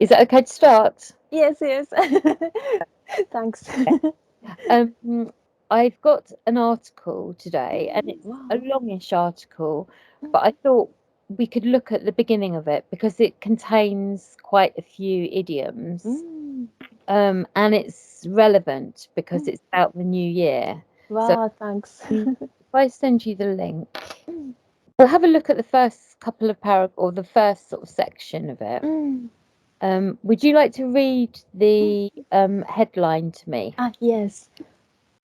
Is it okay to start? Yes, yes. Thanks. I've got an article today, and it's a Wow. longish article, but I thought we could look at the beginning of it because it contains quite a few idioms, Mm, and it's relevant because mm. it's about the new year. So Wow, thanks. if I send you the link, Mm, we'll have a look at the first couple of paragraphs or the first sort of section of it. mm, Would you like to read mm. the headline to me? Yes.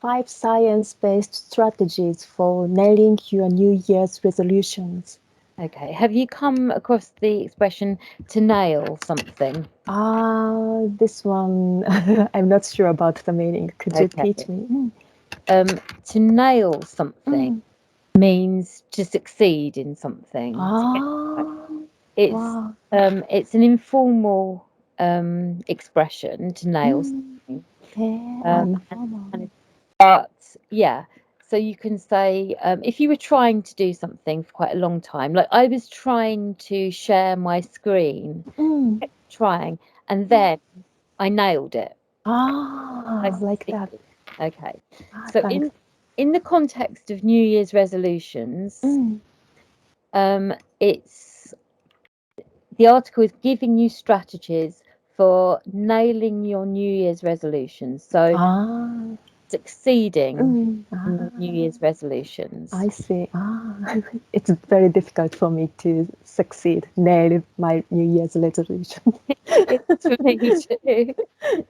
5 science-based strategies for nailing your New Year's resolutions. Okay. Have you come across the expression to nail something? This one, I'm not sure about the meaning. Could you teach Okay. me? To nail something Mm. means to succeed in something. To get right. Ah, wow. It's an informal expression to nail Mm. something. And And formal. but yeah, so you can say if you were trying to do something for quite a long time, like I was trying to share my screen, Mm. kept trying, and then I nailed it. I Like that. succeeded. Okay. So Thanks. in the context of New Year's resolutions, Mm. it's the article is giving you strategies for nailing your New Year's resolutions. So Ah, succeeding mm. in your New Year's resolutions. I see. It's very difficult for me to succeed, nail my New Year's resolution. It's for me too.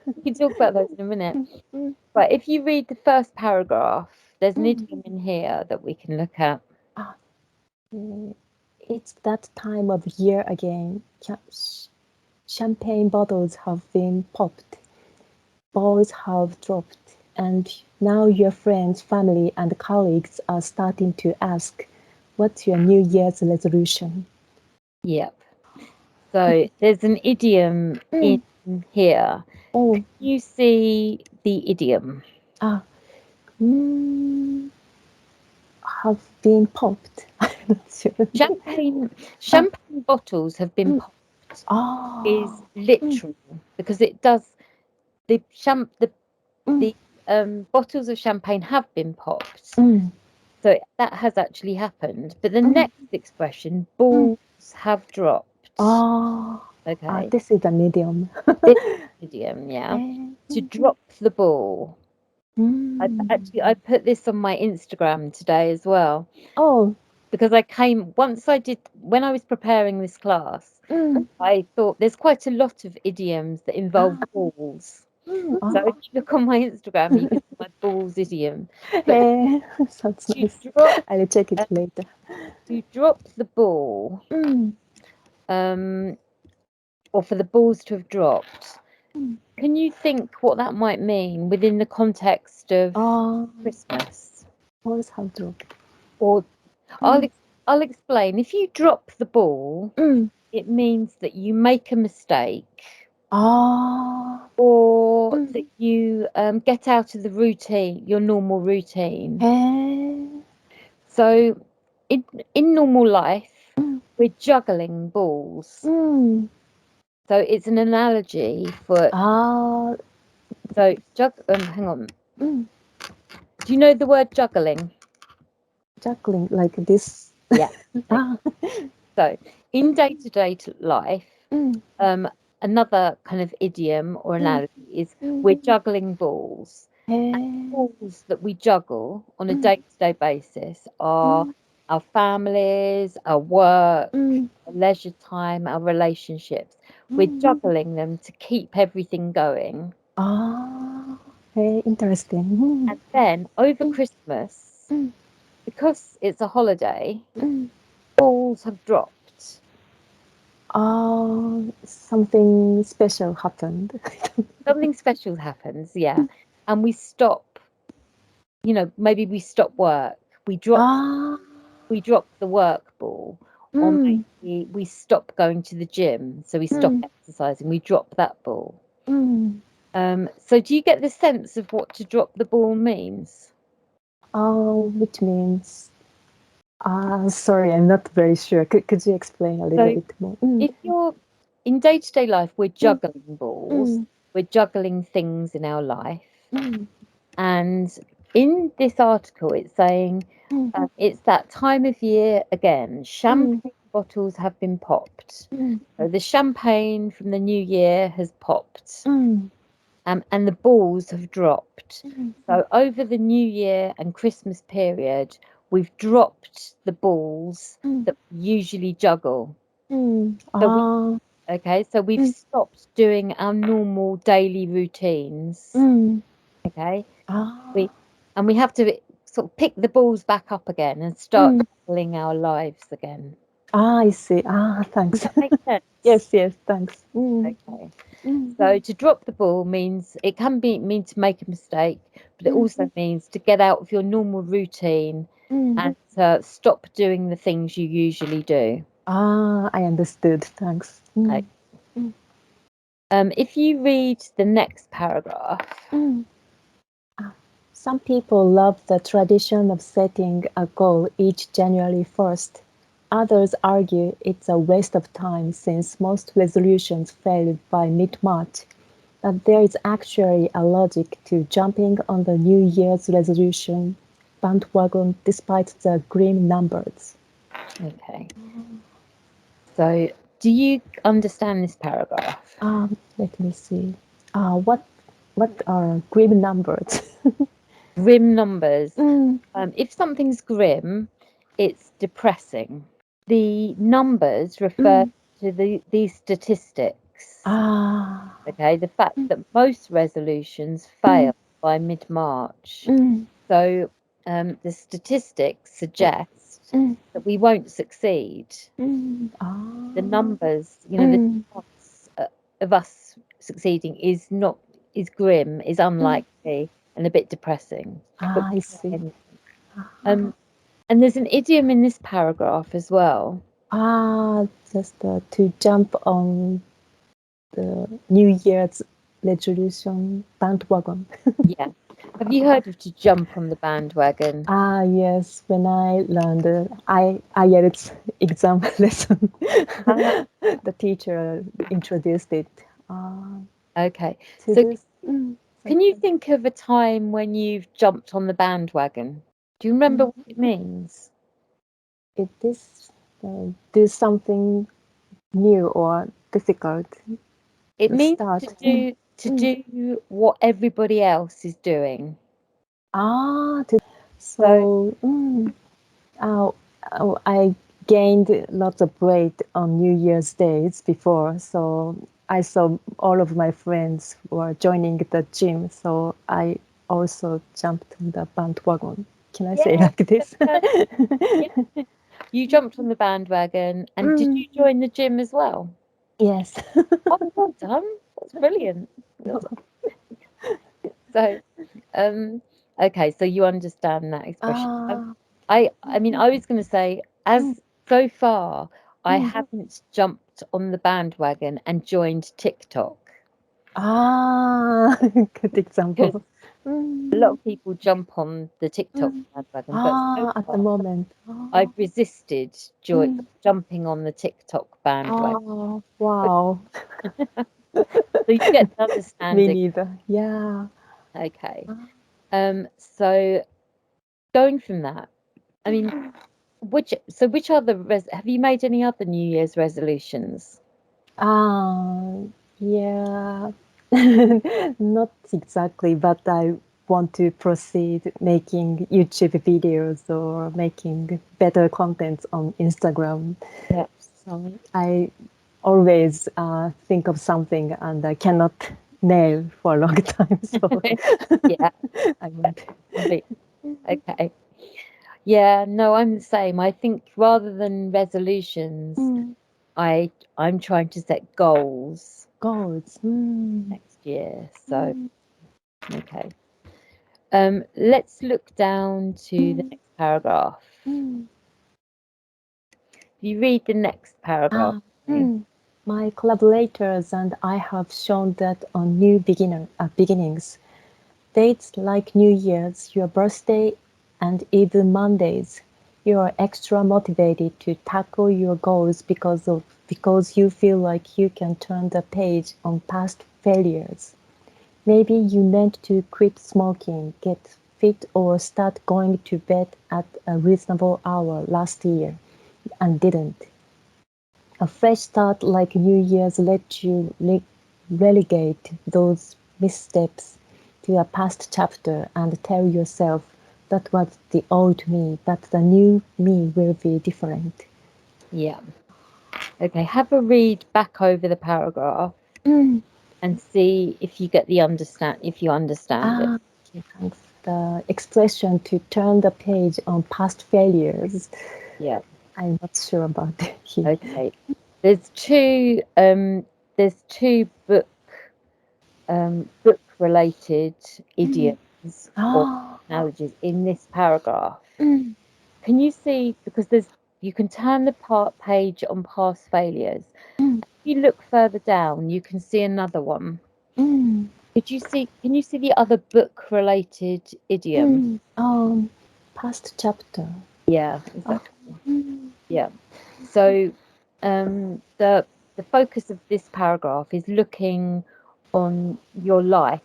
We can talk about those in a minute. Mm, But if you read the first paragraph, there's an mm. idiom in here that we can look at. Ah, mm. It's that time of year again. Champagne bottles have been popped, balls have dropped, and now your friends, family, and colleagues are starting to ask, what's your New Year's resolution? Yep. So there's an idiom in Mm. here. Oh, You see the idiom. ah, mm, have been popped. I'm not sure. Champagne Ah, champagne bottles have been mm. popped is Oh, mm, literal because it does the mm, the bottles of champagne have been popped. mm, So that has actually happened. But the mm, next expression, mm. balls have dropped. Oh, Okay. this is an idiom. This idiom, yeah. Eh, To drop the ball. I mm. put this on my Instagram today as well Oh, because once I did when I was preparing this class, mm, I thought there's quite a lot of idioms that involve ah, balls. mm, So if you look on my Instagram, you can see my balls idiom. But sounds to nice. drop I'll check it uh, later. to drop the ball, Mm, um, or for the balls to have dropped, mm. can you think what that might mean within the context of Oh, Christmas? balls have dropped. Or I'll Mm, ex- I'll explain. If you drop the ball, mm. it means that you make a mistake Oh, or mm. that you get out of the routine, your normal routine. Eh, So in in normal life, mm, we're juggling balls. mm. So it's an analogy for Ah, so hang on. mm. Do you know the word juggling? Juggling like this. Yeah. Okay. Ah, So in mm, day-to-day life, mm, um, another kind of idiom or mm, analogy is mm. we're juggling balls. And Eh, balls that we juggle on a mm, day-to-day basis are mm, our families, our work, mm, our leisure time, our relationships. We're mm. juggling them to keep everything going. Ah, interesting. Mm, And then over mm, Christmas, mm, because it's a holiday, mm. balls have dropped. Something special happened. Something special happens, yeah. And we stop, maybe we stop work. We drop Ah, we drop the work ball, or mm, maybe we stop going to the gym, so we stop mm, exercising, we drop that ball. mm. So do you get the sense of what to drop the ball means? Which means, sorry, I'm not very sure. Could you explain a little So bit more? Mm, if you're in day-to-day life, we're juggling balls. We're juggling things in our life. And in this article, it's saying it's that time of year again. Champagne bottles have been popped. So the champagne from the new year has popped. And the balls have dropped. So over the New Year and Christmas period, we've dropped the balls that we usually juggle. So we've stopped doing our normal daily routines. Okay, we have to sort of pick the balls back up again and start juggling our lives again. I see. Thanks. Does that make sense? Yes, thanks. Okay. So to drop the ball means it can mean to make a mistake, but it also means to get out of your normal routine and to stop doing the things you usually do. I understood. Thanks. Okay. If you read the next paragraph. Some people love the tradition of setting a goal each January 1st. Others argue it's a waste of time since most resolutions fail by mid-March. But there is actually a logic to jumping on the New Year's resolution bandwagon despite the grim numbers. Okay. So, do you understand this paragraph? Let me see. What are grim numbers? Grim numbers. If something's grim, it's depressing. The numbers refer to these statistics. Okay, the fact that most resolutions fail by mid-March. So the statistics suggest that we won't succeed. The numbers, the chance of us succeeding is grim, is unlikely, and a bit depressing. I see. And there's an idiom in this paragraph as well. Just to jump on the New Year's resolution bandwagon. Yeah. Have you heard of to jump on the bandwagon? Yes. When I learned the IELTS exam lesson, the teacher introduced it. Okay. So can you think of a time when you've jumped on the bandwagon? Do you remember what it means? It is do something new or difficult. It means to do what everybody else is doing. So I gained lots of weight on New Year's days before, so I saw all of my friends were joining the gym, so I also jumped on the bandwagon. Can I say like this? You jumped on the bandwagon, and did you join the gym as well? Yes. Oh, well done. That's brilliant. So, okay, so you understand that expression. I mean, I was going to say, so far, I haven't jumped on the bandwagon and joined TikTok. Good example. A lot of people jump on the TikTok bandwagon, but so At far, the moment. I've resisted jumping on the TikTok bandwagon. Wow. So you get to understand Me it. neither. Yeah. Okay. So going from that, I mean, which other have you made any other New Year's resolutions? Yeah. Not exactly, but I want to proceed making YouTube videos or making better content on Instagram. Yeah. So I always think of something and I cannot nail for a long time. So Yeah. I want Okay. Yeah, no, I'm the same. I think rather than resolutions, I'm trying to set goals next year. So okay. Let's look down to the next paragraph. You read the next paragraph. My collaborators and I have shown that on new beginnings, dates like New Year's, your birthday, and even Mondays you are extra motivated to tackle your goals because you feel like you can turn the page on past failures. Maybe you meant to quit smoking, get fit, or start going to bed at a reasonable hour last year and didn't. A fresh start like New Year's let you relegate those missteps to a past chapter and tell yourself that was the old me, but the new me will be different. Yeah. Okay, have a read back over the paragraph and see if you get the understand it. Okay, thanks. The expression to turn the page on past failures. Yeah. I'm not sure about it here. Okay. There's two book related idioms or analogies in this paragraph. Can you see, because you can turn the page on past failures. If you look further down, you can see another one. Can you see the other book related idiom? Past chapter. Yeah, exactly. Yeah. So the focus of this paragraph is looking on your life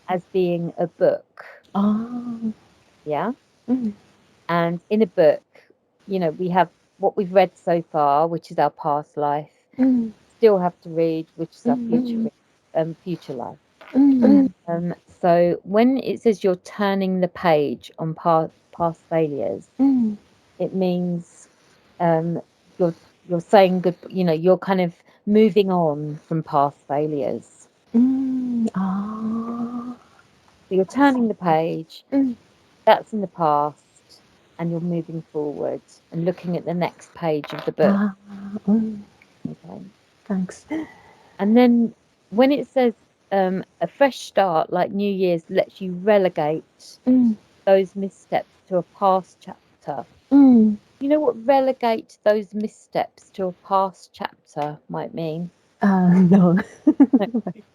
as being a book. Yeah. And in a book, we have what we've read so far, which is our past life. Still have to read, which is our future life. So when it says you're turning the page on past failures, it means you're saying good. You're kind of moving on from past failures. So you're turning the page. That's in the past, and you're moving forward and looking at the next page of the book. Okay. Thanks. And then when it says a fresh start like New Year's lets you relegate those missteps to a past chapter. You know what relegate those missteps to a past chapter might mean? No.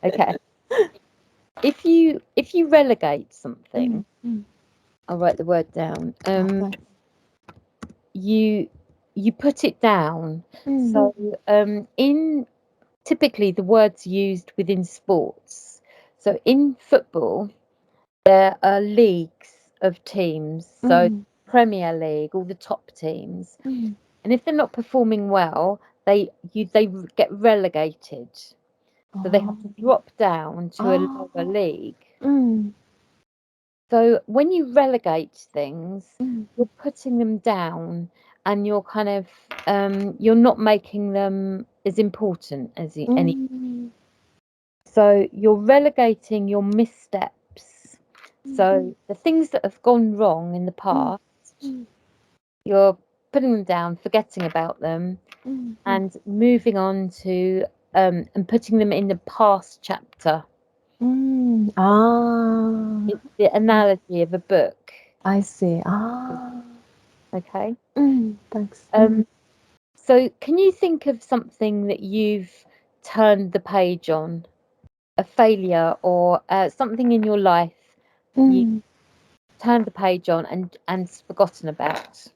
Okay. If you relegate something, I'll write the word down. You put it down. So in typically the words used within sports. So in football, there are leagues of teams. So Premier League, all the top teams, and if they're not performing well, they get relegated. So they have to drop down to a lower league. So when you relegate things, you're putting them down, and you're kind of you're not making them as important as any. So you're relegating your missteps. So the things that have gone wrong in the past, you're putting them down, forgetting about them, and moving on to and putting them in the past chapter. It's the analogy of a book. I see. Okay. Thanks. So can you think of something that you've turned the page on, a failure or something in your life you turned the page on and forgotten about?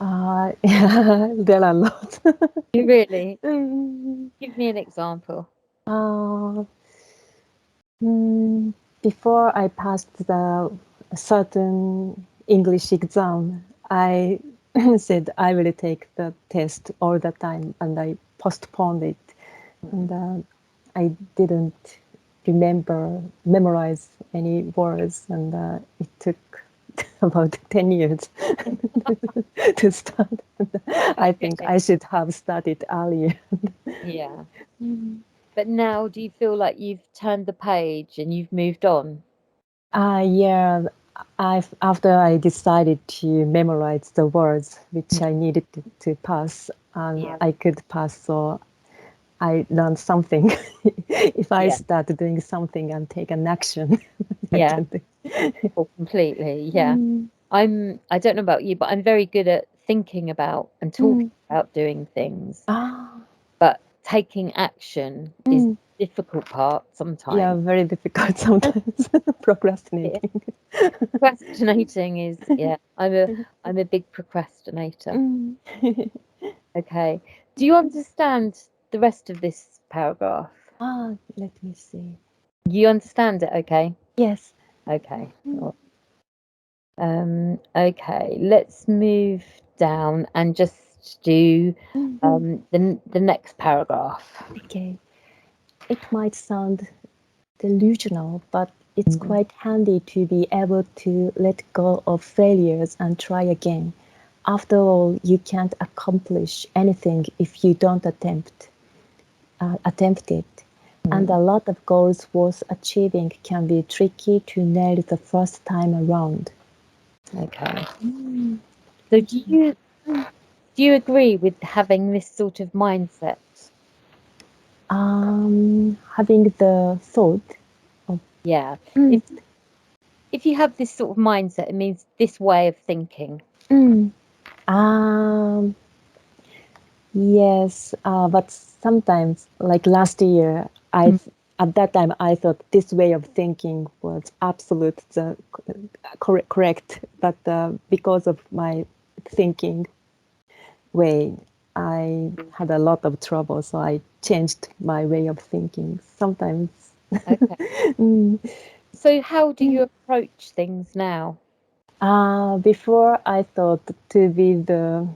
Yeah, there are a lot. You really? Give me an example. Before I passed the certain English exam, I said I will take the test all the time, and I postponed it. And I didn't memorize any words, and it took about 10 years to start. I think I should have started earlier. Yeah. But now do you feel like you've turned the page and you've moved on? Yeah, after I decided to memorize the words which I needed to pass, I could pass, so I learned something. If I start doing something and take an action, Yeah. Well, completely. Yeah. I don't know about you, but I'm very good at thinking about and talking about doing things. But taking action is the difficult part sometimes. Yeah, very difficult sometimes. Procrastinating. Procrastinating is I'm a big procrastinator. Okay. Do you understand the rest of this paragraph? Let me see. You understand it, okay? Yes. Okay. Okay, let's move down and just do the next paragraph. Okay. It might sound delusional, but it's quite handy to be able to let go of failures and try again. After all, you can't accomplish anything if you don't attempt it. And a lot of goals worth achieving can be tricky to nail the first time around. Okay. So do you agree with having this sort of mindset? Having the thought of If you have this sort of mindset, it means this way of thinking. Yes, but sometimes, like last year, at that time I thought this way of thinking was absolute correct, but because of my thinking way, I had a lot of trouble, so I changed my way of thinking. Sometimes. Okay. So how do you approach things now? Before I thought to be the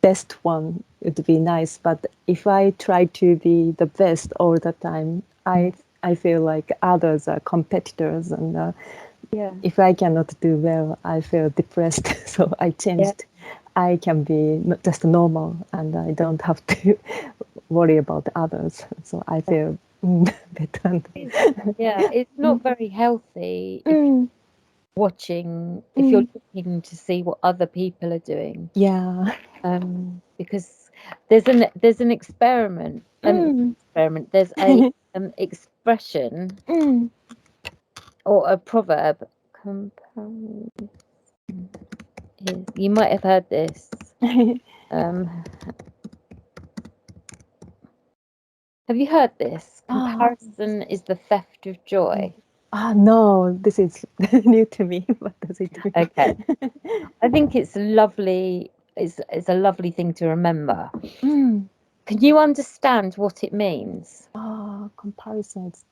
best one would be nice, but if I try to be the best all the time, I feel like others are competitors, and if I cannot do well, I feel depressed. So I changed. I can be just normal, and I don't have to worry about others. So I feel better. It's not very healthy if you're looking to see what other people are doing. Yeah. Because there's an experiment. There's a expression or a proverb. You might have heard this. Have you heard this? Comparison is the theft of joy. No, this is new to me. What does it mean? Okay. I think it's lovely. It's a lovely thing to remember. Can you understand what it means? Comparison is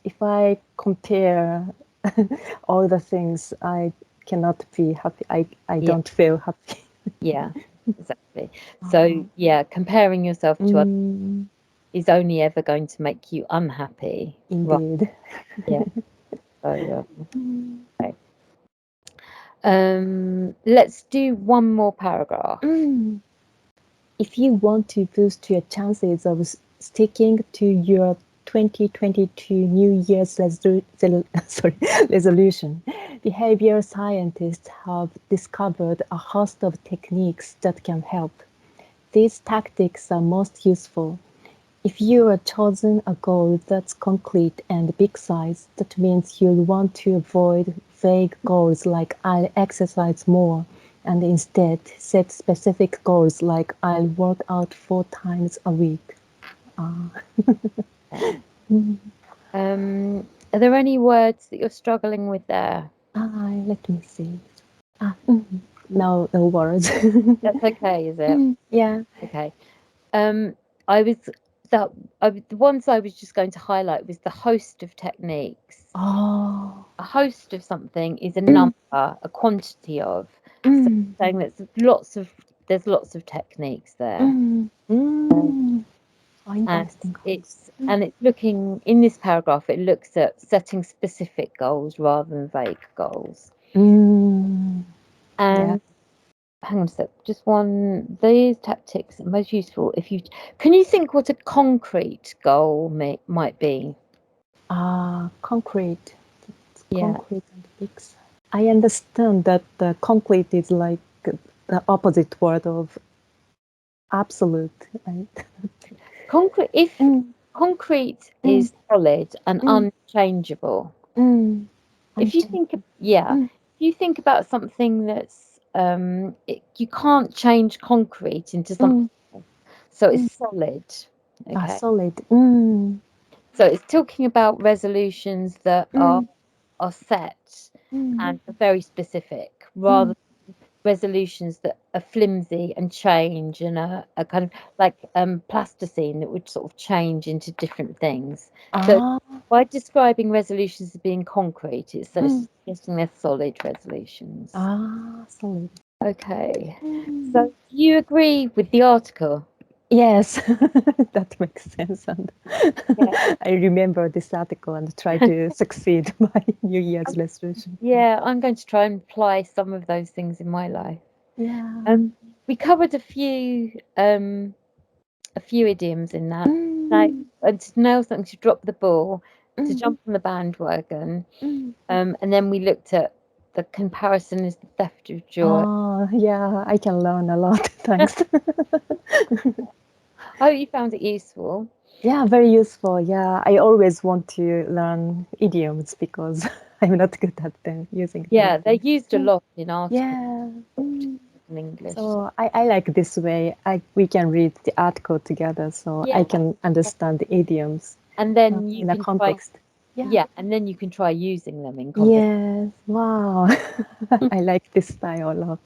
if I compare all the things, I cannot be happy. I don't feel happy. Yeah, exactly. So comparing yourself to others is only ever going to make you unhappy. Indeed. Right? Yeah. So okay. Let's do one more paragraph. If you want to boost your chances of sticking to your 2022 New Year's resolution, behavioral scientists have discovered a host of techniques that can help. These tactics are most useful if you are chosen a goal that's concrete and big size. That means you'll want to avoid vague goals like I'll exercise more, and instead set specific goals like I'll work out 4 times a week. Are there any words that you're struggling with there? Let me see. No words. That's okay, is it? Yeah. Okay. The ones I was just going to highlight was the host of techniques. Oh. A host of something is a number, a quantity of. So saying that there's lots of techniques there. Interesting. And it's looking in this paragraph. It looks at setting specific goals rather than vague goals. And hang on a sec. Just one. These tactics are most useful if you can. You think what a concrete goal might be? Concrete. Concrete and big. I understand that concrete is like the opposite word of absolute. Right? Concrete is solid and unchangeable. If you think about something that's you can't change concrete into something else. So it's solid. Okay. Solid. So it's talking about resolutions that are set and are very specific, rather than resolutions that are flimsy and change and are kind of like plasticine that would sort of change into different things. So by describing resolutions as being concrete, it's suggesting they're solid resolutions. Solid. Okay. So do you agree with the article? Yes, that makes sense. And I remember this article and try to succeed my New Year's resolution. Yeah, I'm going to try and apply some of those things in my life. Yeah. We covered a few idioms in that. Like to know something, to drop the ball, to jump on the bandwagon, and then we looked at the comparison is the theft of joy. Yeah, I can learn a lot. Thanks. I hope you found it useful. Yeah, very useful. Yeah, I always want to learn idioms because I'm not good at them using them. Yeah, they're used a lot in articles. Yeah. In English. So I like this way. We can read the article together, so I can understand the idioms. And then you in a can context. Yeah, and then you can try using them in context. Yes. Wow. I like this style a lot.